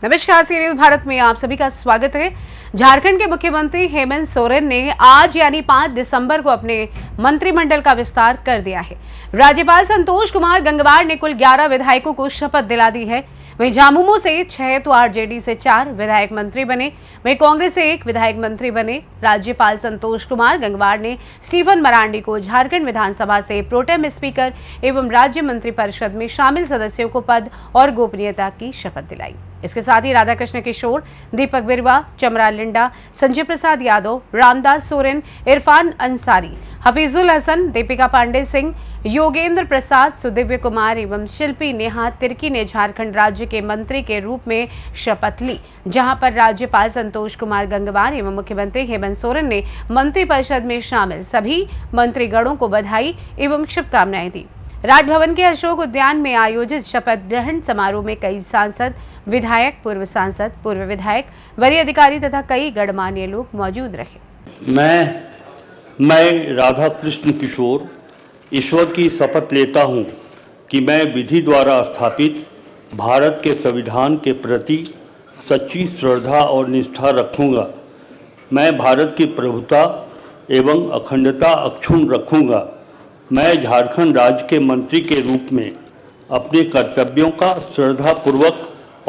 नमस्कार, सी न्यूज भारत में आप सभी का स्वागत है। झारखंड के मुख्यमंत्री हेमंत सोरेन ने आज यानी 5 दिसंबर को अपने मंत्रिमंडल का विस्तार कर दिया है। राज्यपाल संतोष कुमार गंगवार ने कुल 11 विधायकों को शपथ दिला दी है। वहीं झामुमो से 6 तो आरजेडी से 4 विधायक मंत्री बने। वहीं कांग्रेस से 1 विधायक मंत्री बने। राज्यपाल संतोष कुमार गंगवार ने स्टीफन मरांडी को झारखंड विधानसभा से प्रोटेम स्पीकर एवं राज्य मंत्रिपरिषद में शामिल सदस्यों को पद और गोपनीयता की शपथ दिलाई। इसके साथ ही राधाकृष्ण किशोर, दीपक बिरुवा, चमरा लिंडा, संजय प्रसाद यादव, रामदास सोरेन, इरफान अंसारी, हफीजुल हसन, दीपिका पांडे सिंह, योगेंद्र प्रसाद, सुदिव्य कुमार एवं शिल्पी नेहा तिर्की ने झारखंड राज्य के मंत्री के रूप में शपथ ली, जहां पर राज्यपाल संतोष कुमार गंगवार एवं मुख्यमंत्री हेमंत सोरेन ने मंत्रिपरिषद में शामिल सभी मंत्रीगणों को बधाई एवं शुभकामनाएं दी। राजभवन के अशोक उद्यान में आयोजित शपथ ग्रहण समारोह में कई सांसद, विधायक, पूर्व सांसद, पूर्व विधायक, वरीय अधिकारी तथा कई गणमान्य लोग मौजूद रहे। मैं राधाकृष्ण किशोर ईश्वर की शपथ लेता हूं कि मैं विधि द्वारा स्थापित भारत के संविधान के प्रति सच्ची श्रद्धा और निष्ठा रखूंगा। मैं भारत की प्रभुता एवं अखंडता अक्षुण्ण रखूंगा। मैं झारखंड राज्य के मंत्री के रूप में अपने कर्तव्यों का श्रद्धापूर्वक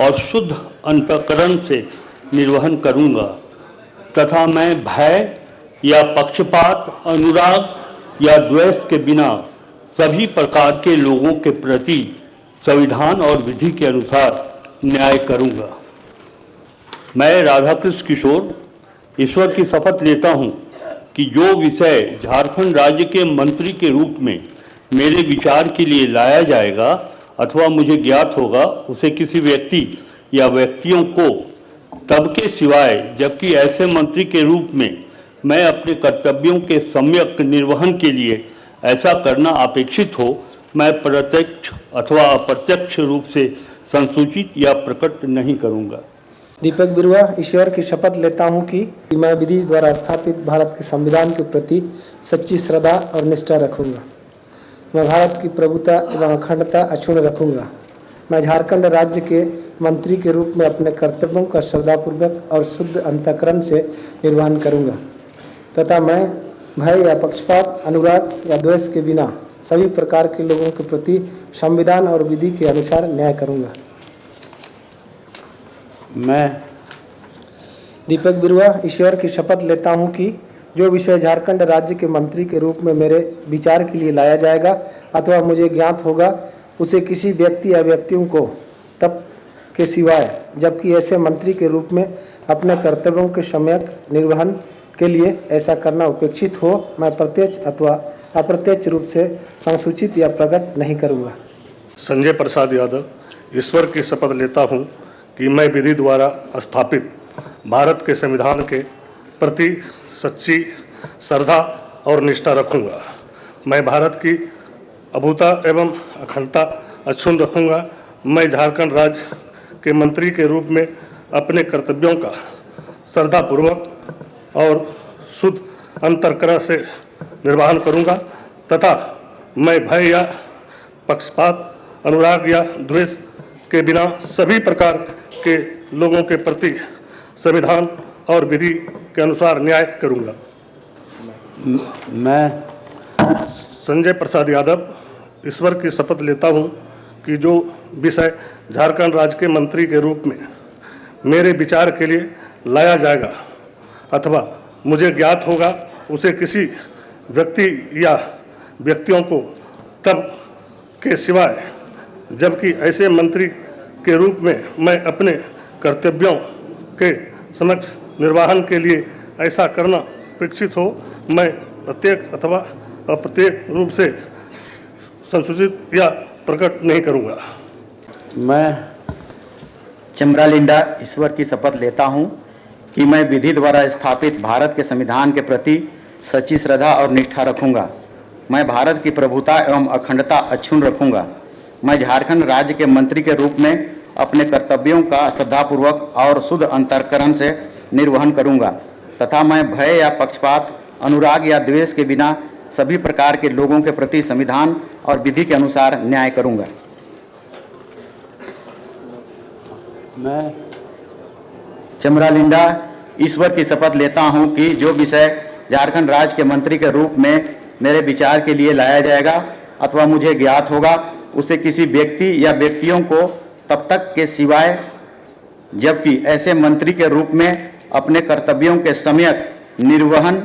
और शुद्ध अंतःकरण से निर्वहन करूंगा तथा मैं भय या पक्षपात, अनुराग या द्वेष के बिना सभी प्रकार के लोगों के प्रति संविधान और विधि के अनुसार न्याय करूंगा। मैं राधाकृष्ण किशोर ईश्वर की शपथ लेता हूं कि जो विषय झारखंड राज्य के मंत्री के रूप में मेरे विचार के लिए लाया जाएगा अथवा मुझे ज्ञात होगा, उसे किसी व्यक्ति या व्यक्तियों को तब के सिवाय जबकि ऐसे मंत्री के रूप में मैं अपने कर्तव्यों के सम्यक निर्वहन के लिए ऐसा करना अपेक्षित हो, मैं प्रत्यक्ष अथवा अप्रत्यक्ष रूप से संसूचित या प्रकट नहीं करूँगा। दीपक बिरुवा ईश्वर की शपथ लेता हूं कि मैं विधि द्वारा स्थापित भारत के संविधान के प्रति सच्ची श्रद्धा और निष्ठा रखूंगा। मैं भारत की प्रभुता एवं अखंडता अक्षुण्ण रखूंगा। मैं झारखंड राज्य के मंत्री के रूप में अपने कर्तव्यों का श्रद्धापूर्वक और शुद्ध अंतःकरण से निर्वहन करूंगा तथा मैं भय या पक्षपात, अनुराग या द्वेष के बिना सभी प्रकार के लोगों के प्रति संविधान और विधि के अनुसार न्याय करूंगा। मैं दीपक बिरुवा ईश्वर की शपथ लेता हूं कि जो विषय झारखंड राज्य के मंत्री के रूप में मेरे विचार के लिए लाया जाएगा अथवा मुझे ज्ञात होगा, उसे किसी व्यक्ति या व्यक्तियों को तब के सिवाय जबकि ऐसे मंत्री के रूप में अपने कर्तव्यों के सम्यक निर्वहन के लिए ऐसा करना अपेक्षित हो, मैं प्रत्यक्ष अथवा अप्रत्यक्ष रूप से संसूचित या प्रकट नहीं करूँगा। संजय प्रसाद यादव ईश्वर की शपथ लेता हूँ कि मैं विधि द्वारा स्थापित भारत के संविधान के प्रति सच्ची श्रद्धा और निष्ठा रखूंगा। मैं भारत की अभूता एवं अखंडता अक्षुण्ण रखूंगा। मैं झारखंड राज्य के मंत्री के रूप में अपने कर्तव्यों का श्रद्धापूर्वक और शुद्ध अंतःकरण से निर्वहन करूंगा तथा मैं भय या पक्षपात, अनुराग या द्वेष के बिना सभी प्रकार के लोगों के प्रति संविधान और विधि के अनुसार न्याय करूंगा। मैं संजय प्रसाद यादव ईश्वर की शपथ लेता हूं कि जो विषय झारखंड राज्य के मंत्री के रूप में मेरे विचार के लिए लाया जाएगा अथवा मुझे ज्ञात होगा, उसे किसी व्यक्ति या व्यक्तियों को तब के सिवाय जबकि ऐसे मंत्री के रूप में मैं अपने कर्तव्यों के समक्ष निर्वहन के लिए ऐसा करना अपेक्षित हो, मैं प्रत्यक्ष अथवा अप्रत्यक्ष रूप से संसूचित या प्रकट नहीं करूंगा। मैं चमरा लिंडा ईश्वर की शपथ लेता हूं कि मैं विधि द्वारा स्थापित भारत के संविधान के प्रति सच्ची श्रद्धा और निष्ठा रखूंगा। मैं भारत की प्रभुता एवं अखंडता अक्षुण्ण रखूंगा। मैं झारखंड राज्य के मंत्री के रूप में अपने कर्तव्यों का श्रद्धापूर्वक और शुद्ध अंतःकरण से निर्वहन करूंगा तथा मैं भय या पक्षपात, अनुराग या द्वेष के बिना सभी प्रकार के लोगों के प्रति संविधान और विधि के अनुसार न्याय करूंगा। मैं चमरालिंडा ईश्वर की शपथ लेता हूं कि जो विषय झारखंड राज्य के मंत्री के रूप में मेरे विचार के लिए लाया जाएगा अथवा मुझे ज्ञात होगा, उसे किसी व्यक्ति या व्यक्तियों को तब तक के सिवाय जबकि ऐसे मंत्री के रूप में अपने कर्तव्यों के सम्यक निर्वहन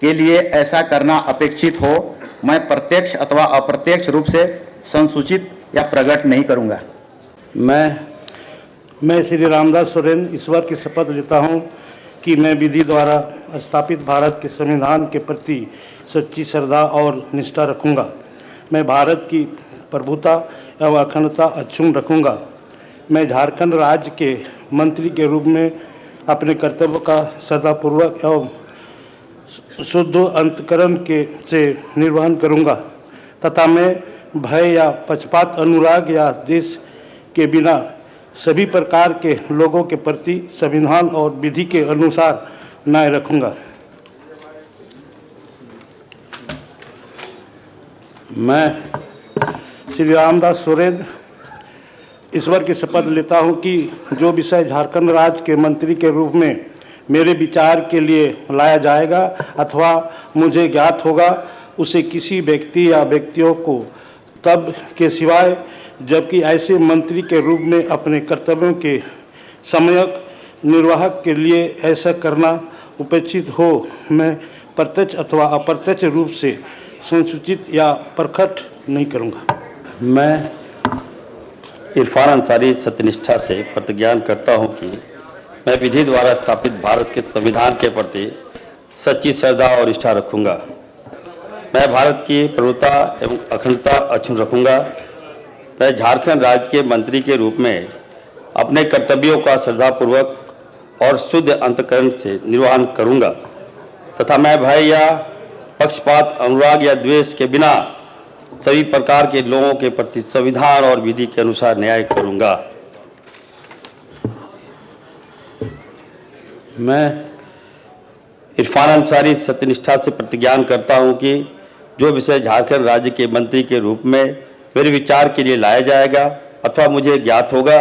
के लिए ऐसा करना अपेक्षित हो, मैं प्रत्यक्ष अथवा अप्रत्यक्ष रूप से संसूचित या प्रकट नहीं करूंगा। मैं श्री रामदास सोरेन ईश्वर की शपथ लेता हूं कि मैं विधि द्वारा स्थापित भारत के संविधान के प्रति सच्ची श्रद्धा और निष्ठा रखूंगा। मैं भारत की प्रभुता एवं अखंडता अक्षुण्ण रखूंगा। मैं झारखंड राज्य के मंत्री के रूप में अपने कर्तव्य का श्रद्धापूर्वक एवं शुद्ध अंतकरण से निर्वहन करूंगा तथा मैं भय या पक्षपात, अनुराग या देश के बिना सभी प्रकार के लोगों के प्रति संविधान और विधि के अनुसार न्याय रखूंगा। मैं श्री रामदास सोरेन ईश्वर की शपथ लेता हूं कि जो विषय झारखंड राज्य के मंत्री के रूप में मेरे विचार के लिए लाया जाएगा अथवा मुझे ज्ञात होगा, उसे किसी व्यक्ति या व्यक्तियों को तब के सिवाय जबकि ऐसे मंत्री के रूप में अपने कर्तव्यों के सम्यक निर्वाह के लिए ऐसा करना उपेक्षित हो, मैं प्रत्यक्ष अथवा अप्रत्यक्ष रूप से संसूचित या प्रकट नहीं करूँगा। मैं इरफान अंसारी सत्यनिष्ठा से प्रतिज्ञान करता हूं कि मैं विधि द्वारा स्थापित भारत के संविधान के प्रति सच्ची श्रद्धा और निष्ठा रखूंगा। मैं भारत की प्रभुता एवं अखंडता अक्षुण्ण रखूंगा। मैं झारखंड राज्य के मंत्री के रूप में अपने कर्तव्यों का श्रद्धापूर्वक और शुद्ध अंतकरण से निर्वहन करूंगा तथा मैं भय या पक्षपात, अनुराग या द्वेष के बिना सभी प्रकार के लोगों के प्रति संविधान और विधि के अनुसार न्याय करूंगा। मैं इरफान अंसारी सत्यनिष्ठा से प्रतिज्ञान करता हूं कि जो विषय झारखंड राज्य के मंत्री के रूप में मेरे विचार के लिए लाया जाएगा अथवा मुझे ज्ञात होगा,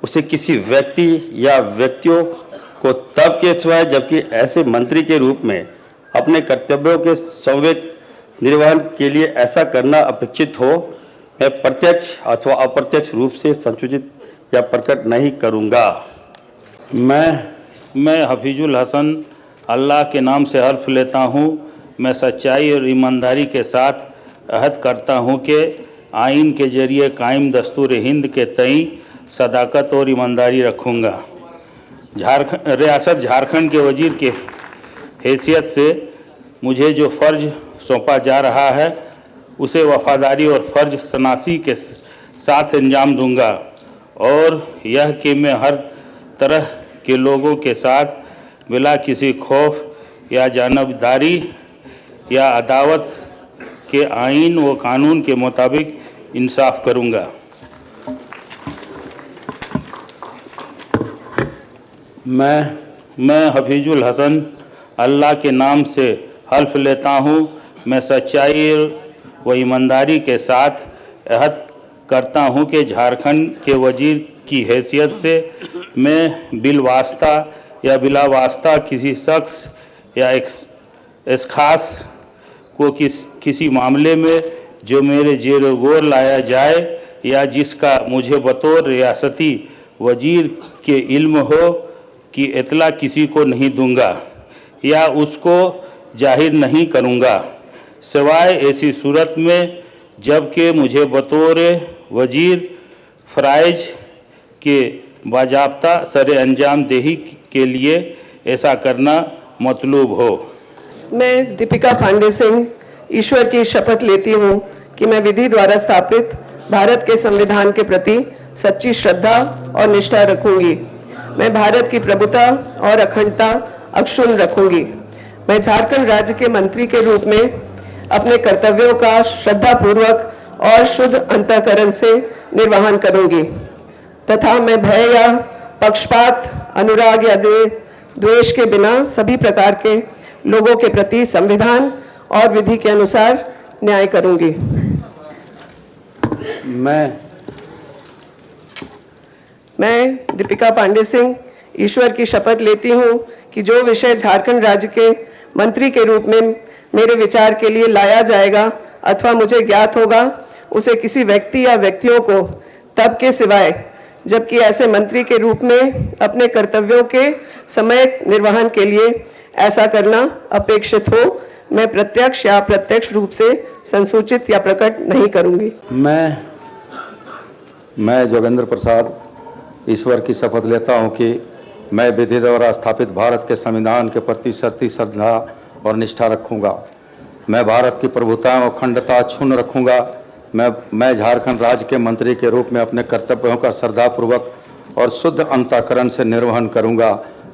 उसे किसी व्यक्ति या व्यक्तियों को तब के सिवाय जबकि ऐसे मंत्री के रूप में अपने कर्तव्यों के सम्यक निर्वहन के लिए ऐसा करना अपेक्षित हो, मैं प्रत्यक्ष अथवा अप्रत्यक्ष रूप से संसूचित या प्रकट नहीं करूंगा। मैं हफीजुल हसन अल्लाह के नाम से हल्फ लेता हूँ, मैं सच्चाई और ईमानदारी के साथ अहद करता हूँ कि आइन के जरिए कायम दस्तूर हिंद के तई सदाकत और ईमानदारी रखूँगा। रियासत झारखंड के वजीर के हैसियत से मुझे जो फ़र्ज सौंपा जा रहा है उसे वफादारी और फ़र्ज शनासी के साथ अंजाम दूंगा और यह कि मैं हर तरह के लोगों के साथ बिला किसी खौफ या जानबदारी या अदावत के आइन व कानून के मुताबिक इंसाफ करूंगा। मैं हफीजुल हसन अल्लाह के नाम से हल्फ लेता हूँ, मैं सच्चाई व ईमानदारी के साथ अहद करता हूँ कि झारखंड के वजीर की हैसियत से मैं बिलवास्ता या बिला वास्ता किसी शख्स या इस खास को किसी मामले में जो मेरे जेर गौर लाया जाए या जिसका मुझे बतौर रियासती वजीर के इल्म हो कि इतला किसी को नहीं दूंगा या उसको जाहिर नहीं करूंगा, सिवाय ऐसी सूरत में जबकि मुझे बतौर वजीर फ़राइज के बाजाब्ता सरे अंजाम देही के लिए ऐसा करना मतलूब हो। मैं दीपिका पांडे सिंह ईश्वर की शपथ लेती हूँ कि मैं विधि द्वारा स्थापित भारत के संविधान के प्रति सच्ची श्रद्धा और निष्ठा रखूंगी। मैं भारत की प्रभुता और अखंडता अक्षुण्ण रखूंगी। मैं झारखंड राज्य के मंत्री के रूप में अपने कर्तव्यों का श्रद्धापूर्वक और शुद्ध अंतःकरण से निर्वहन करूंगी तथा मैं भय या पक्षपात, अनुराग या द्वेष के बिना सभी प्रकार के लोगों के प्रति संविधान और विधि के अनुसार न्याय करूंगी। मैं दीपिका पांडे सिंह ईश्वर की शपथ लेती हूँ कि जो विषय झारखंड राज्य के मंत्री के रूप में मेरे विचार के लिए लाया जाएगा अथवा मुझे ज्ञात होगा, उसे किसी व्यक्ति या व्यक्तियों को तब के सिवाय जबकि ऐसे मंत्री के रूप में अपने कर्तव्यों के समय निर्वहन के लिए ऐसा करना अपेक्षित हो, मैं प्रत्यक्ष या अप्रत्यक्ष रूप से संसूचित या प्रकट नहीं करूंगी। मैं जोगेंद्र प्रसाद ईश्वर की शपथ लेता हूं कि मैं विधि द्वारा स्थापित भारत के संविधान के प्रति सच्ची श्रद्धा और निष्ठा रखूंगा। मैं भारत की प्रभुता और अखंडता अक्षुण्ण रखूंगा। मैं झारखंड राज्य के मंत्री के रूप में अपने कर्तव्यों का श्रद्धापूर्वक और शुद्ध अंतःकरण से निर्वहन करूंगा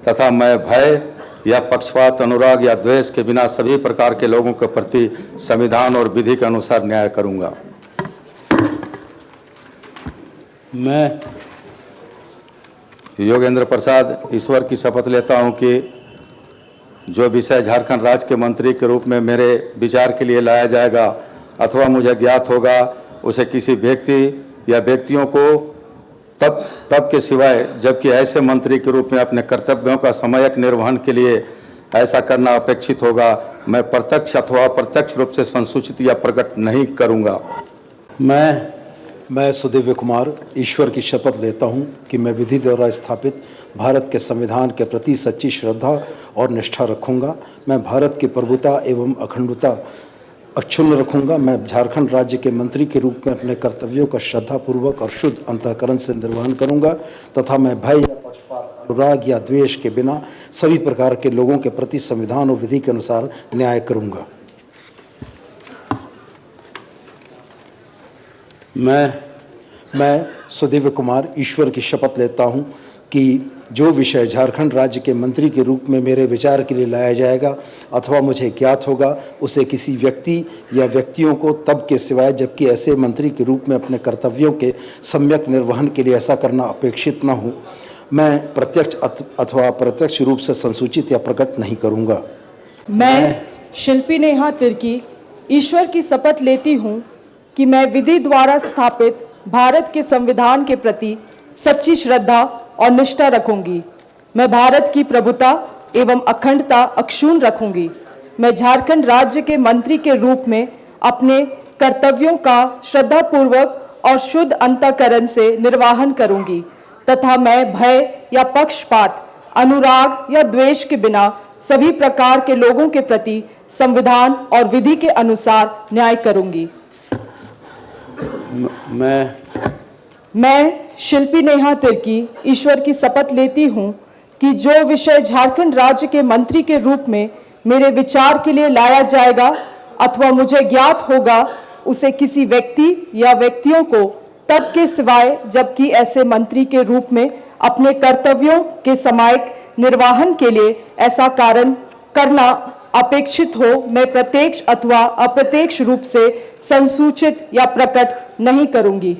तथा मैं भय या पक्षपात, अनुराग या द्वेष के बिना सभी प्रकार के लोगों के प्रति संविधान और विधि के अनुसार न्याय करूंगा। मैं योगेंद्र प्रसाद ईश्वर की शपथ लेता हूं कि जो विषय झारखंड राज्य के मंत्री के रूप में मेरे विचार के लिए लाया जाएगा अथवा मुझे ज्ञात होगा, उसे किसी व्यक्ति या व्यक्तियों को तब के सिवाय जबकि ऐसे मंत्री के रूप में अपने कर्तव्यों का समयक निर्वहन के लिए ऐसा करना अपेक्षित होगा, मैं प्रत्यक्ष अथवा अप्रत्यक्ष रूप से संसूचित या प्रकट नहीं करूंगा। मैं सुदेव्य कुमार ईश्वर की शपथ लेता हूं कि मैं विधि द्वारा स्थापित भारत के संविधान के प्रति सच्ची श्रद्धा और निष्ठा रखूंगा। मैं भारत की प्रभुता एवं अखंडता अक्षुण्ण रखूंगा। मैं झारखंड राज्य के मंत्री के रूप में अपने कर्तव्यों का श्रद्धापूर्वक और शुद्ध अंतःकरण से निर्वहन करूंगा तथा मैं भय या पक्षपात, अनुराग या द्वेष के बिना सभी प्रकार के लोगों के प्रति संविधान और विधि के अनुसार न्याय करूंगा। मैं सुदेव्य कुमार ईश्वर की शपथ लेता हूं कि जो विषय झारखंड राज्य के मंत्री के रूप में मेरे विचार के लिए लाया जाएगा अथवा मुझे ज्ञात होगा, उसे किसी व्यक्ति या व्यक्तियों को तब के सिवाय जबकि ऐसे मंत्री के रूप में अपने कर्तव्यों के सम्यक निर्वहन के लिए ऐसा करना अपेक्षित न हो, मैं प्रत्यक्ष अथवा अप्रत्यक्ष रूप से संसूचित या प्रकट नहीं करूँगा। मैं शिल्पी नेहा तिर्की ईश्वर की शपथ लेती हूँ कि मैं विधि द्वारा स्थापित भारत के संविधान के प्रति सच्ची श्रद्धा और निष्ठा रखूंगी। मैं भारत की प्रभुता एवं अखंडता अक्षुण्ण रखूंगी। मैं झारखंड राज्य के मंत्री के रूप में अपने कर्तव्यों का श्रद्धापूर्वक और शुद्ध अंतःकरण से निर्वहन करूंगी तथा मैं भय या पक्षपात, अनुराग या द्वेष के बिना सभी प्रकार के लोगों के प्रति संविधान और विधि के अनुसार न्याय करूंगी। मैं शिल्पी नेहा तिर्की ईश्वर की शपथ लेती हूँ कि जो विषय झारखंड राज्य के मंत्री के रूप में मेरे विचार के लिए लाया जाएगा अथवा मुझे ज्ञात होगा, उसे किसी व्यक्ति या व्यक्तियों को तब के सिवाय जबकि ऐसे मंत्री के रूप में अपने कर्तव्यों के सामयिक निर्वहन के लिए ऐसा करना अपेक्षित हो, मैं प्रत्यक्ष अथवा अप्रत्यक्ष रूप से संसूचित या प्रकट नहीं करूंगी।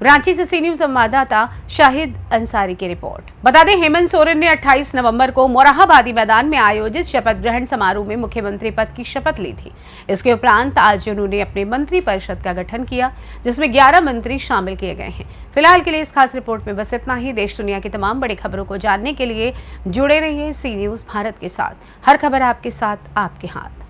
रांची से सी न्यूज संवाददाता शाहिद अंसारी की रिपोर्ट। बता दें, हेमंत सोरेन ने 28 नवंबर को मोरहाबादी मैदान में आयोजित शपथ ग्रहण समारोह में मुख्यमंत्री पद की शपथ ली थी। इसके उपरांत आज उन्होंने अपने मंत्री परिषद का गठन किया, जिसमें 11 मंत्री शामिल किए गए हैं। फिलहाल के लिए इस खास रिपोर्ट में बस इतना ही। देश दुनिया की तमाम बड़ी खबरों को जानने के लिए जुड़े रहिए सी न्यूज भारत के साथ। हर खबर आपके साथ, आपके हाथ।